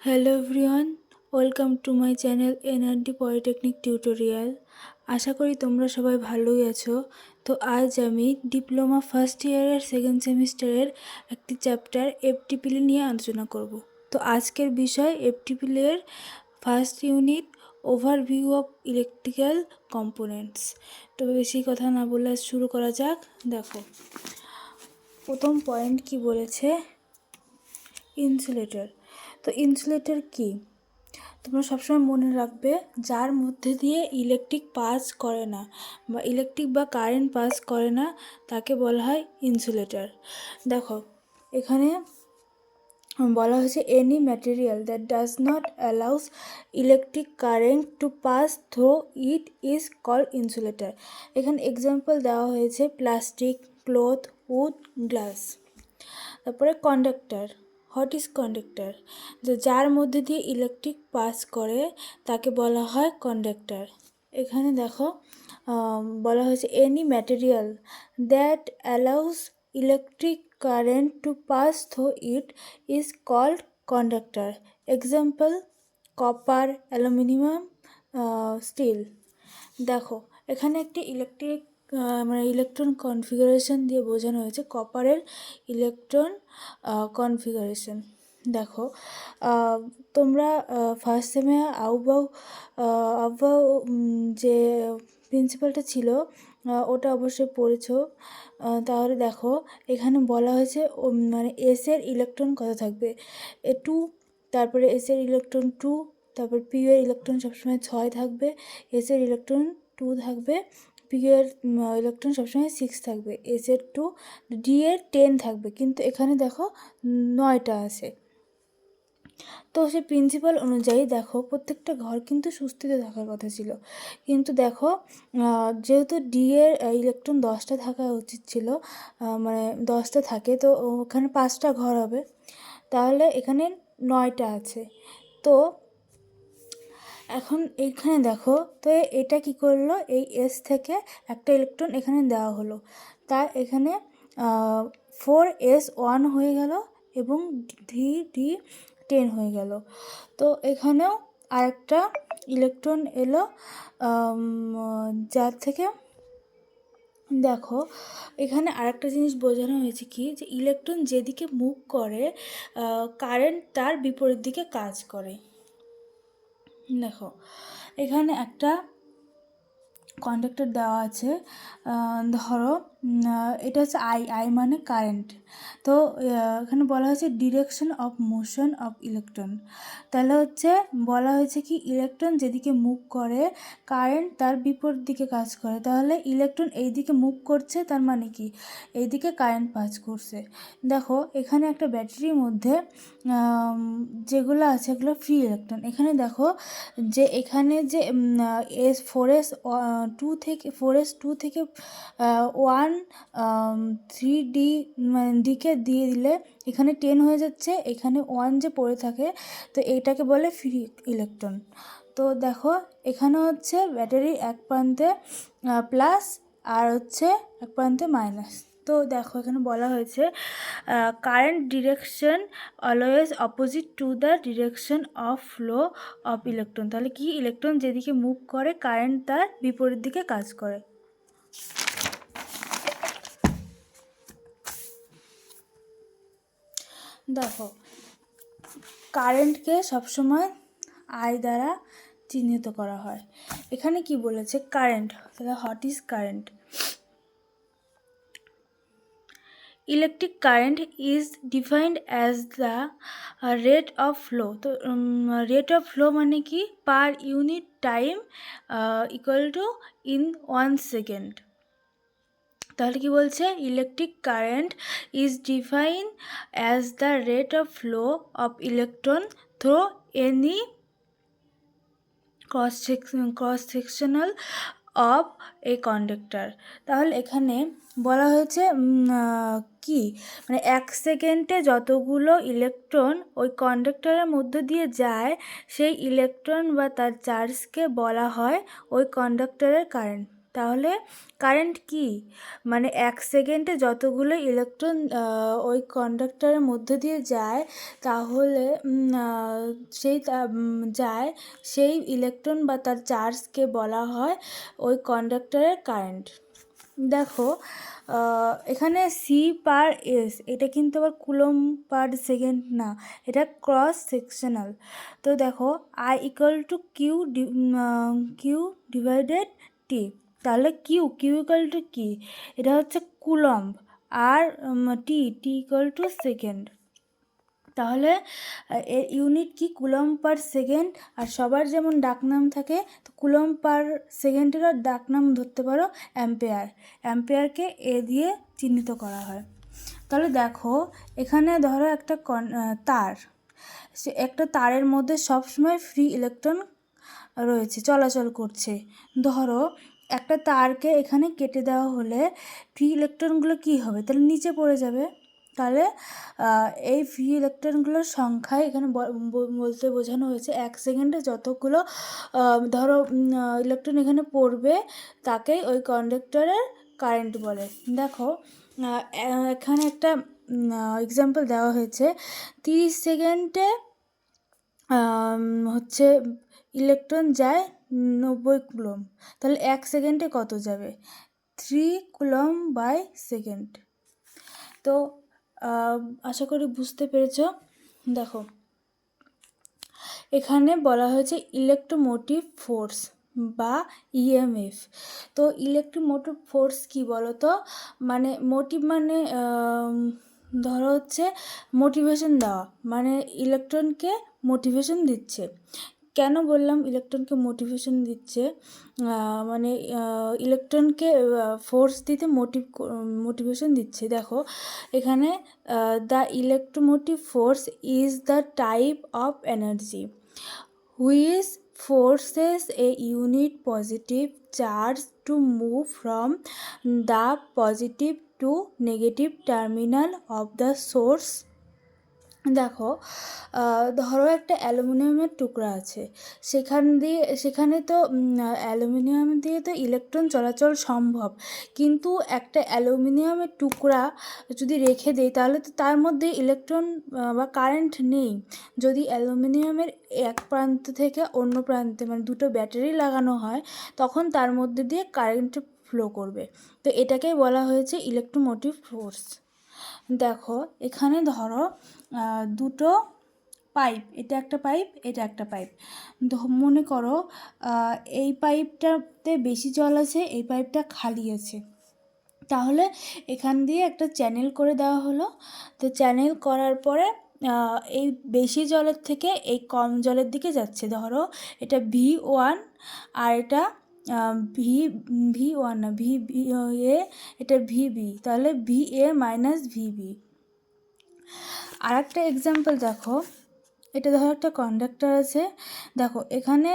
Hello everyone, welcome to my channel NRD polytechnic tutorial. আশা করি তোমরা সবাই ভালোই আছো। তো আজ আমি ডিপ্লোমা ফার্স্ট ইয়ারের সেকেন্ড সেমিস্টারের একটি চ্যাপ্টার এফটিপিএল নিয়ে আলোচনা করব। তো আজকের বিষয় এফটিপিএল এর first unit overview of electrical components. তো বেশি কথা না বলে শুরু করা যাক। দেখো, প্রথম পয়েন্ট কি বলেছে, ইনসুলেটর। তো ইনসুলেটর কি তোমরা সবসময় মনে রাখবে, যার মধ্যে দিয়ে ইলেকট্রিক পাস করে না বা ইলেকট্রিক বা কারেন্ট পাস করে না তাকে বলা হয় ইনসুলেটর। দেখো, এখানে বলা হয়েছে any material that does not allows electric current to pass through it is called insulator. এখানে এক্সাম্পল দেওয়া হয়েছে প্লাস্টিক, ক্লথ, উড, গ্লাস। তারপরে কন্ডাক্টর। What is conductor? যার মধ্যে দিয়ে ইলেকট্রিক পাস করে তাকে বলা হয় কন্ডাক্টর। এখানে দেখো বলা হয়েছে any material that allows electric current to pass through it is called conductor. Example copper, aluminium, steel. দেখো, এখানে একটি ইলেকট্রন কনফিগারেশন দিয়ে বোঝানো হয়েছে কপারের ইলেকট্রন কনফিগারেশন। দেখো, তোমরা ফার্স্ট সেমে আউবাউ যে প্রিন্সিপালটা ছিল ওটা অবশ্যই পড়েছো। তাহলে দেখো, এখানে বলা হয়েছে মানে এসের ইলেকট্রন কত থাকবে, টু। তারপরে এসের ইলেকট্রন টু, তারপর পি এর ইলেকট্রন সবসময় 6 থাকবে, এস এর ইলেকট্রন 2 থাকবে, পি এর ইলেকট্রন সবসময় 6 থাকবে, এস এর 2, ডি এর 10 থাকবে, কিন্তু এখানে দেখো 9টা আছে। তো সে প্রিন্সিপাল অনুযায়ী দেখো প্রত্যেকটা ঘর কিন্তু সুস্থিত থাকার কথা ছিল, কিন্তু দেখো যেহেতু ডি এর ইলেকট্রন 10টা থাকা উচিত ছিল, মানে 10টা থাকে, তো ওখানে 5টা ঘর হবে, তাহলে এখানে 9টা আছে। তো এখন এইখানে দেখো, তো এটা কি করলো, এই এস থেকে একটা ইলেকট্রন এখানে দেওয়া হলো, তাই এখানে 4s1 হয়ে গেল এবং 3d10 হয়ে গেল। তো এখানেও আরেকটা ইলেকট্রন এলো, যার থেকে দেখো এখানে আরেকটা জিনিস বোঝানো হয়েছে কি, যে ইলেকট্রন যেদিকে মুভ করে কারেন্ট তার বিপরীত দিকে কাজ করে। দেখো, এখানে একটা কন্ডাক্টর দেওয়া আছে, ধরো এটা হচ্ছে আই মানে কারেন্ট। তো এখানে বলা হয়েছে direction of motion of electron. তাহলে হচ্ছে বলা হয়েছে কি, ইলেকট্রন যেদিকে মুভ করে কারেন্ট তার বিপরীত দিকে কাজ করে, তাহলে ইলেকট্রন এই দিকে মুভ করছে, তার মানে কি এইদিকে কারেন্ট পাস করছে। দেখো, এখানে একটা ব্যাটারির মধ্যে যেগুলো আছে এগুলো ফ্রি ইলেকট্রন। এখানে দেখো যে এখানে যে ফোর এস টু থেকে 1 3d মানে দিকে দিয়ে দিলে এখানে 10 হয়ে যাচ্ছে, এখানে 1 যে পড়ে থাকে, তো এইটাকে বলে ফ্রি ইলেকট্রন। তো দেখো, এখানে হচ্ছে ব্যাটারি এক প্রান্তে প্লাস আর হচ্ছে এক প্রান্তে মাইনাস। তো দেখো, এখানে বলা হয়েছে current direction always opposite to the direction of flow of electron. তাহলে কি, ইলেকট্রন যেদিকে মুভ করে কারেন্ট তার বিপরীত দিকে কাজ করে। দেখো, কারেন্টকে সবসময় আই দ্বারা চিহ্নিত করা হয়। এখানে কি বলেছে, কারেন্ট, তাহলে what is current? Electric current is defined as the rate of flow. তো রেট অফ ফ্লো মানে কি, per unit time equal to in 1 second. তাহলে কি বলছে, electric current is define as the rate of flow of electron through any cross sectional of a conductor. তাহলে এখানে বলা হয়েছে কি, মানে 1 সেকেন্ডে যতগুলো ইলেকট্রন ওই কন্ডাক্টরের মধ্য দিয়ে যায়, সেই ইলেকট্রন বা তার চার্জকে বলা হয় ওই কন্ডাক্টরের কারেন্ট। তাহলে কারেন্ট কি, মানে 1 সেকেন্ডে যতগুলো ইলেকট্রন ওই কন্ডাক্টরের মধ্যে দিয়ে যায়, তাহলে যায় সেই ইলেকট্রন বা তার চার্জকে বলা হয় ওই কন্ডাক্টরের কারেন্ট। দেখো এখানে সি পার এস, এটা কিন্তু আবার কুলম পার সেকেন্ড না, এটা ক্রস সেকশনাল। তো দেখো I equal to Q divided T, তাহলে কিউ ইকুয়াল টু কি, এটা হচ্ছে কুলম্ব, আর টি ইকুয়াল টু সেকেন্ড। তাহলে এর ইউনিট কি, কুলম্ব পার সেকেন্ড। আর সবার যেমন ডাকনাম থাকে, তো কুলম্ব পার সেকেন্ডেরও ডাকনাম ধরতে পারো অ্যাম্পেয়ারকে এ দিয়ে চিহ্নিত করা হয়। তাহলে দেখো এখানে ধরো একটা তার, সে একটা তারের মধ্যে সবসময় ফ্রি ইলেকট্রন রয়েছে, চলাচল করছে। ধরো একটা তারকে এখানে কেটে দেওয়া হলে ফ্রি ইলেকট্রনগুলো কী হবে, তাহলে নিচে পড়ে যাবে। তাহলে এই ফ্রি ইলেকট্রনগুলোর সংখ্যায় এখানে বলতে বোঝানো হয়েছে 1 সেকেন্ডে যতগুলো ধরো ইলেকট্রন এখানে পড়বে তাকেই ওই কন্ডাক্টরের কারেন্ট বলে। দেখো এখানে একটা এক্সাম্পল দেওয়া হয়েছে, 30 সেকেন্ডে হচ্ছে ইলেকট্রন যায় 90 কুলম, তাহলে 1 সেকেন্ডে কত যাবে, 3 কুলম বাই সেকেন্ড। তো আশা করি বুঝতে পেরেছ। দেখো এখানে বলা হয়েছে ইলেকট্রোমোটিভ ফোর্স বা ইএমএফ। তো ইলেকট্রোমোটিভ ফোর্স কি বলো তো, মানে মোটিভ মানে ধরো হচ্ছে মোটিভেশন দেওয়া, মানে ইলেকট্রনকে মোটিভেশন দিচ্ছে। কেন বললাম ইলেকট্রনকে মোটিভেশন দিচ্ছে, মানে ইলেকট্রনকে ফোর্স দিতে মোটিভেশন দিচ্ছে। দেখো এখানে the electromotive force is the type of energy which forces a unit positive charge to move from the positive to negative terminal of the source। দেখো ধরো একটা অ্যালুমিনিয়ামের টুকরা আছে, সেখানে তো অ্যালুমিনিয়াম দিয়ে তো ইলেকট্রন চলাচল সম্ভব, কিন্তু একটা অ্যালুমিনিয়ামের টুকরা যদি রেখে দেই তাহলে তো তার মধ্যে ইলেকট্রন বা কারেন্ট নেই। যদি অ্যালুমিনিয়ামের এক প্রান্ত থেকে অন্য প্রান্তে মানে দুটো ব্যাটারি লাগানো হয়, তখন তার মধ্যে দিয়ে কারেন্ট ফ্লো করবে। তো এটাকেই বলা হয়েছে ইলেকট্রোমোটিভ ফোর্স। দেখো এখানে ধরো দুটো পাইপ, এটা একটা পাইপ, এটা একটা পাইপ। মনে করো এই পাইপটাতে বেশি জল আছে, এই পাইপটা খালি আছে, তাহলে এখান দিয়ে একটা চ্যানেল করে দেওয়া হলো। তো চ্যানেল করার পরে এই বেশি জলের থেকে এই কম জলের দিকে যাচ্ছে। ধরো এটা V1 আর এটা V1 না VA, এটা VB, তাহলে VA মাইনাস VB। আর একটা এক্সাম্পল দেখো, এটা ধরো একটা কন্ডাক্টর আছে, দেখো এখানে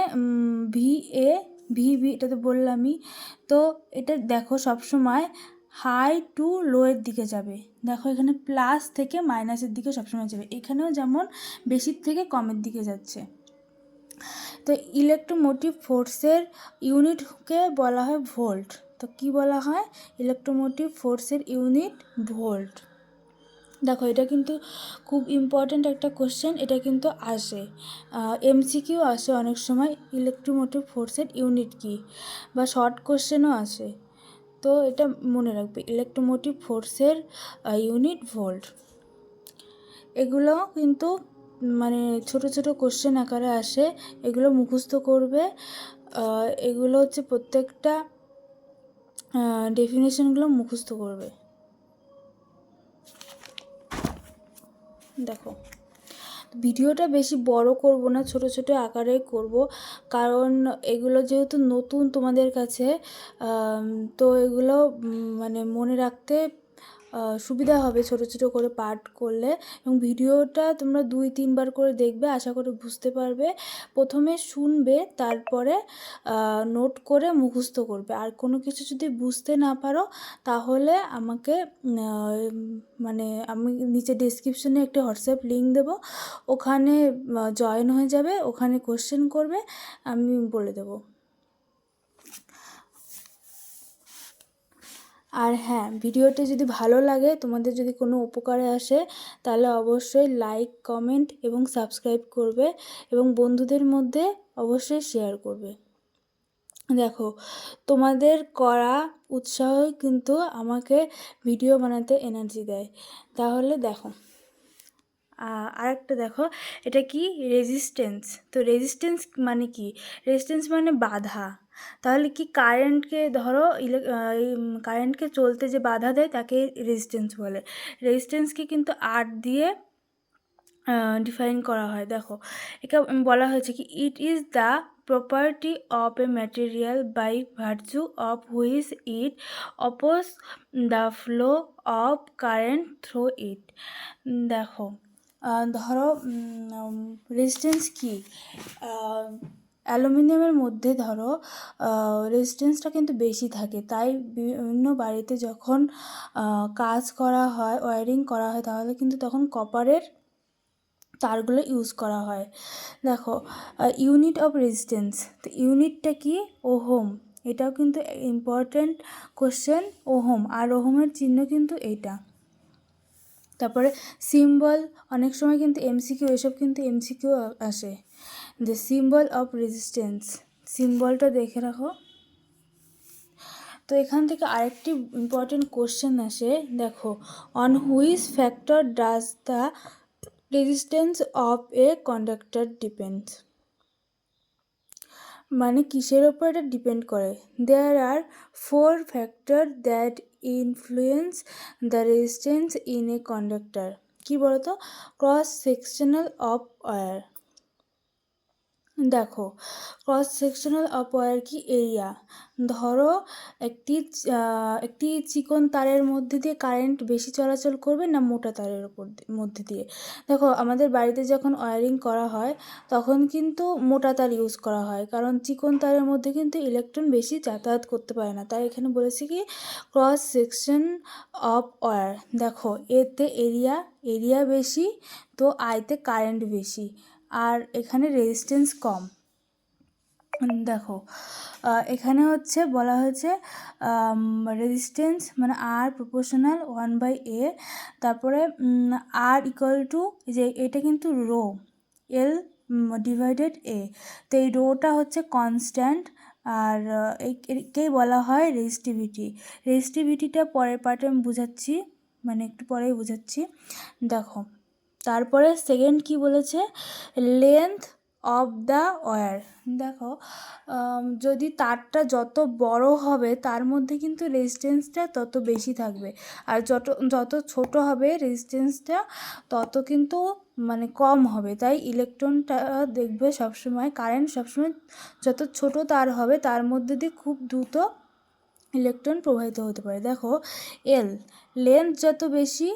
VA VB, এটা তো বললামই। তো এটা দেখো সবসময় হাই টু লোয়ের দিকে যাবে। দেখো এখানে প্লাস থেকে মাইনাসের দিকে সবসময় যাবে, এখানেও যেমন বেশির থেকে কমের দিকে যাচ্ছে। তো ইলেকট্রোমোটিভ ফোর্সের ইউনিটকে বলা হয় ভোল্ট। তো কি বলা হয়, ইলেকট্রোমোটিভ ফোর্সের ইউনিট ভোল্ট। দেখো এটা কিন্তু খুব ইম্পর্ট্যান্ট একটা কোশ্চেন, এটা কিন্তু আসে এমসিকিউ আসে অনেক সময়, ইলেকট্রোমোটিভ ফোর্সের ইউনিট কী, বা শর্ট কোশ্চেনও আসে। তো এটা মনে রাখবে, ইলেকট্রোমোটিভ ফোর্সের ইউনিট ভোল্ট। এগুলো কিন্তু মানে ছোট ছোট কোশ্চেন আকারে আসে, এগুলো মুখস্থ করবে। এগুলো হচ্ছে প্রত্যেকটা ডেফিনেশনগুলো মুখস্থ করবে। দেখো ভিডিওটা বেশি বড় করব না, ছোট ছোট আকারেই করব, কারণ এগুলো যেহেতু নতুন তোমাদের কাছে, তো এগুলো মানে মনে রাখতে সুবিধা হবে ছোট ছোট করে পাঠ করলে। এবং ভিডিওটা তোমরা 2-3 বার করে দেখবে, আশা করি বুঝতে পারবে। প্রথমে শুনবে, তারপরে নোট করে মুখস্থ করবে। আর কোনো কিছু যদি বুঝতে না পারো তাহলে আমাকে মানে আমি নিচে ডেসক্রিপশনে একটা হোয়াটসঅ্যাপ লিঙ্ক দেবো, ওখানে জয়েন হয়ে যাবে, ওখানে কোশ্চেন করবে, আমি বলে দেবো। আর হ্যাঁ, ভিডিওটি যদি ভালো লাগে, তোমাদের যদি কোনো উপকারে আসে, তাহলে অবশ্যই লাইক, কমেন্ট এবং সাবস্ক্রাইব করবে এবং বন্ধুদের মধ্যে অবশ্যই শেয়ার করবে। দেখো, তোমাদের করা উৎসাহই কিন্তু আমাকে ভিডিও বানাতে এনার্জি দেয়। তাহলে দেখো, আরেকটা দেখো, এটা কি রেজিস্ট্যান্স। তো রেজিস্ট্যান্স মানে কি? রেজিস্ট্যান্স মানে বাধা। তাহলে কি কারেন্টকে ধরো কারেন্টকে চলতে যে বাধা দেয় তাকে রেজিস্ট্যান্স বলে। রেজিস্ট্যান্সকে কিন্তু আর দিয়ে ডিফাইন করা হয়। দেখো, একে বলা হয়েছে কি it is the property of a material by virtue of which it oppose the flow of current through it. দেখো, ধরো রেজিস্ট্যান্স কি, অ্যালুমিনিয়ামের মধ্যে ধরো রেজিস্ট্যান্সটা কিন্তু বেশি থাকে, তাই বিভিন্ন বাড়িতে যখন কাজ করা হয়, ওয়্যারিং করা হয়, তাহলে কিন্তু তখন কপারের তারগুলো ইউজ করা হয়। দেখো, ইউনিট অফ রেজিস্ট্যান্স, তো ইউনিটটা কি? ওহম। এটাও কিন্তু ইম্পর্ট্যান্ট কোশ্চেন, ওহম। আর ওহমের চিহ্ন কিন্তু এইটা। তারপরে সিম্বল, অনেক সময় কিন্তু এমসিকিউ, এসব কিন্তু এমসিকিউ আসে। দ্য সিম্বল অফ রেজিস্ট্যান্স, সিম্বলটা দেখে রাখো। তো এখান থেকে আরেকটি ইম্পর্টেন্ট কোশ্চেন আসে। দেখো, on which factor does the resistance of a conductor depends, মানে কিসের ওপর এটা ডিপেন্ড করে? There are 4 factor that influence the resistance in a conductor. কী বলতো? Cross sectional of wire. দেখো, ক্রস সেকশনাল অফ ওয়্যার কি? এরিয়া। ধরো একটি চিকন তারের মধ্যে দিয়ে কারেন্ট বেশি চলাচল করবে না মোটা তারের মধ্যে দিয়ে? দেখো, আমাদের বাড়িতে যখন ওয়্যারিং করা হয় তখন কিন্তু মোটা তার ইউজ করা হয়, কারণ চিকন তারের মধ্যে কিন্তু ইলেকট্রন বেশি যাতায়াত করতে পারে না। তাই এখানে বলেছি কি ক্রস সেকশন অফ ওয়্যার। দেখো, এতে এরিয়া বেশি, তো আইতে কারেন্ট বেশি, আর এখানে রেজিস্ট্যান্স কম। দেখো, এখানে হচ্ছে বলা হয়েছে রেজিস্ট্যান্স মানে আর প্রপোর্শনাল 1/a, তারপরে আর ইকুয়াল টু, যে এটা কিন্তু রো, এল ডিভাইডেড এ। তো এই রোটা হচ্ছে কনস্ট্যান্ট, আর একেই বলা হয় রেজিস্টিভিটি। রেজিস্টিভিটিটা পরের পার্টে আমি বুঝাচ্ছি, মানে একটু পরেই বুঝাচ্ছি। দেখো, তারপরে সেকেন্ড কি বলেছে? Length of the wire. দেখো, যদি তারটা যত বড় হবে তার মধ্যে কিন্তু রেজিস্ট্যান্সটা তত বেশি থাকবে, আর যত ছোট হবে রেজিস্ট্যান্সটা তত কিন্তু মানে কম হবে। তাই ইলেকট্রনটা দেখবে সবসময়, কারেন্ট সবসময় যত ছোট তার হবে তার মধ্যে দিয়ে খুব দ্রুত ইলেকট্রন প্রবাহিত হতে পারে। দেখো, এল, লেন্থ যত বেশি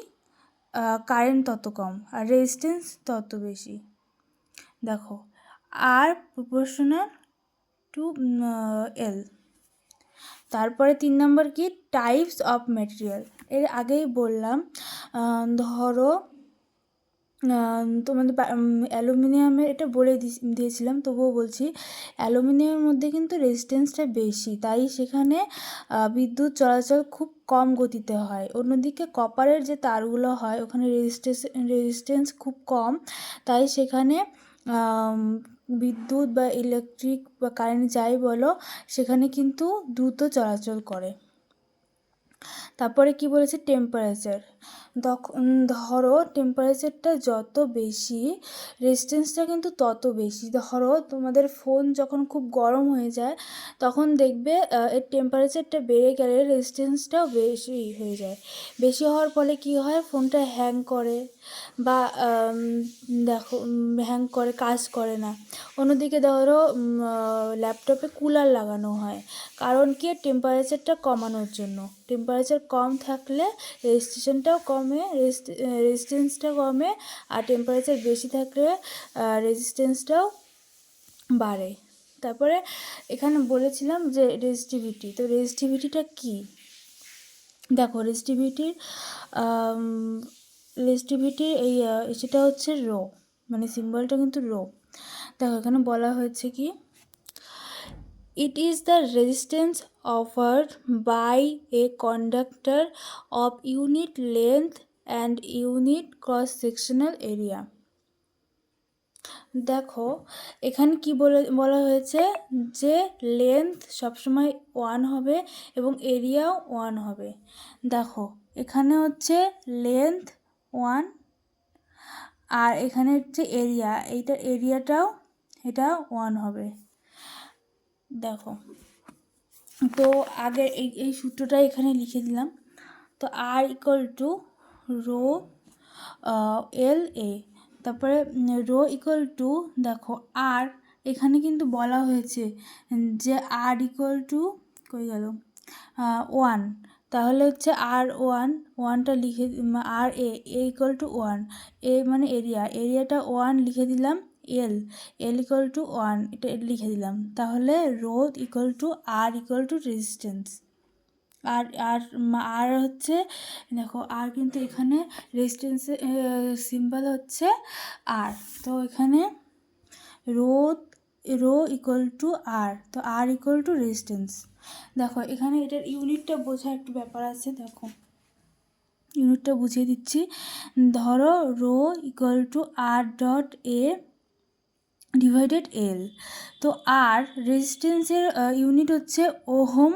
কারেন্ট তত কম, আর রেজিস্ট্যান্স তত বেশি। দেখো, আর প্রপোর্শনাল টু এল। তারপরে 3 নম্বর কি? Types of material. এর আগেই বললাম, ধরো তোমাদের অ্যালুমিনিয়ামের, এটা বলে দিয়েছিলাম তবুও বলছি, অ্যালুমিনিয়ামের মধ্যে কিন্তু রেজিস্ট্যান্সটা বেশি, তাই সেখানে বিদ্যুৎ চলাচল খুব কম গতিতে হয়। অন্যদিকে কপারের যে তারগুলো হয় ওখানে রেজিস্ট্যান্স খুব কম, তাই সেখানে বিদ্যুৎ বা ইলেকট্রিক বা কারেন্ট যাই বলো, সেখানে কিন্তু দ্রুত চলাচল করে। তারপরে কি বলেছে? টেম্পারেচার। ধরো টেম্পারেচারটা যত বেশি রেজিস্ট্যান্সটা কিন্তু তত বেশি। ধরো তোমাদের ফোন যখন খুব গরম হয়ে যায় তখন দেখবে এর টেম্পারেচারটা বেড়ে গেলে রেজিস্ট্যান্সটাও বেশি হয়ে যায়। বেশি হওয়ার ফলে কি হয়? ফোনটা হ্যাং করে বা দেখো হ্যাং করে, কাজ করে না। অন্যদিকে ধরো ল্যাপটপে কুলার লাগানো হয়, কারণ কি? টেম্পারেচারটা কমানোর জন্য। টেম্পারেচার কম থাকলে রেজিস্ট্যান্সটাও কমে, রেজিস্ট্যান্সটা কমে, আর টেম্পারেচার বেশি থাকলে রেজিস্ট্যান্সটাও বাড়ে। তারপরে এখানে বলেছিলাম যে রেজিস্টিভিটি। তো রেজিস্টিভিটিটা কি? দেখো, রেজিস্টিভিটির এই সেটা হচ্ছে রো, মানে সিম্বলটা কিন্তু রো। দেখো, এখানে বলা হয়েছে কি It is the resistance offered by a conductor of unit length and unit cross sectional area. দেখো এখানে কি বলা হয়েছে যে লেন্থ সবসময় 1 হবে এবং এরিয়াও 1 হবে। দেখো এখানে হচ্ছে লেন্থ 1 আর এখানে হচ্ছে এরিয়া, এরিয়াটাও এটা 1 হবে। দেখো তো আগে এই সূত্রটা এখানে লিখে দিলাম। তো আর ইকুয়াল টু রো এল এ, তারপরে রো ইকুয়াল টু দেখো আর এখানে কিন্তু বলা হয়েছে যে আর ইকুয়াল টু কই গেল 1, তাহলে হচ্ছে আর ওয়ানটা লিখে আর এ ইকুয়াল টু 1, এ মানে এরিয়াটা 1 লিখে দিলাম, এল ইকুয়াল টু 1 এটা লিখে দিলাম। তাহলে rho equal to R equal to resistance. আর আর আর হচ্ছে দেখো আর কিন্তু এখানে রেজিস্ট্যান্সের সিম্বল হচ্ছে আর, তো এখানে রো ইকুয়াল টু আর, তো আর ইকুয়াল টু রেজিস্ট্যান্স। দেখো এখানে এটার ইউনিটটা বোঝার একটু ব্যাপার আছে, দেখো ইউনিটটা বুঝিয়ে দিচ্ছি। ধরো rho equal to R dot A divided L. তো আর রেজিস্ট্যান্সের ইউনিট হচ্ছে ওহম,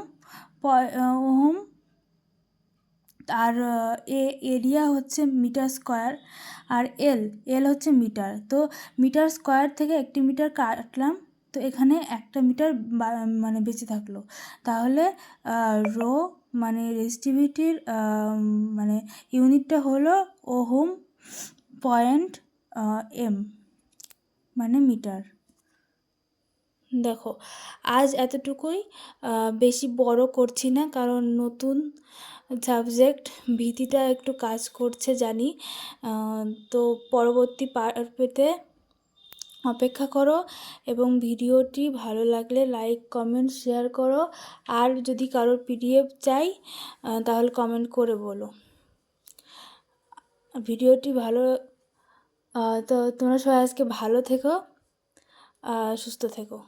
আর এরিয়া হচ্ছে মিটার স্কোয়ার, আর এল হচ্ছে মিটার। তো মিটার স্কোয়ার থেকে 1 মিটার কাটলাম, তো এখানে 1 মিটার মানে বেঁচে থাকলো। তাহলে রো মানে রেজিস্টিভিটির মানে ইউনিটটা হলো ওহম পয়েন্ট এম মানে মিটার। দেখো আজ এতটুকুই, বেশি বড় করছি না কারণ নতুন সাবজেক্ট, ভীতিটা একটু কাজ করছে জানি। তো পরবর্তী পেতে অপেক্ষা করো এবং ভিডিওটি ভালো লাগলে লাইক কমেন্ট শেয়ার করো। আর যদি কারোর পিডিএফ চাই তাহলে কমেন্ট করে বলো। ভিডিওটি ভালো, তো তোমরা সবাই আজকে ভালো থেকো, সুস্থ থেকো।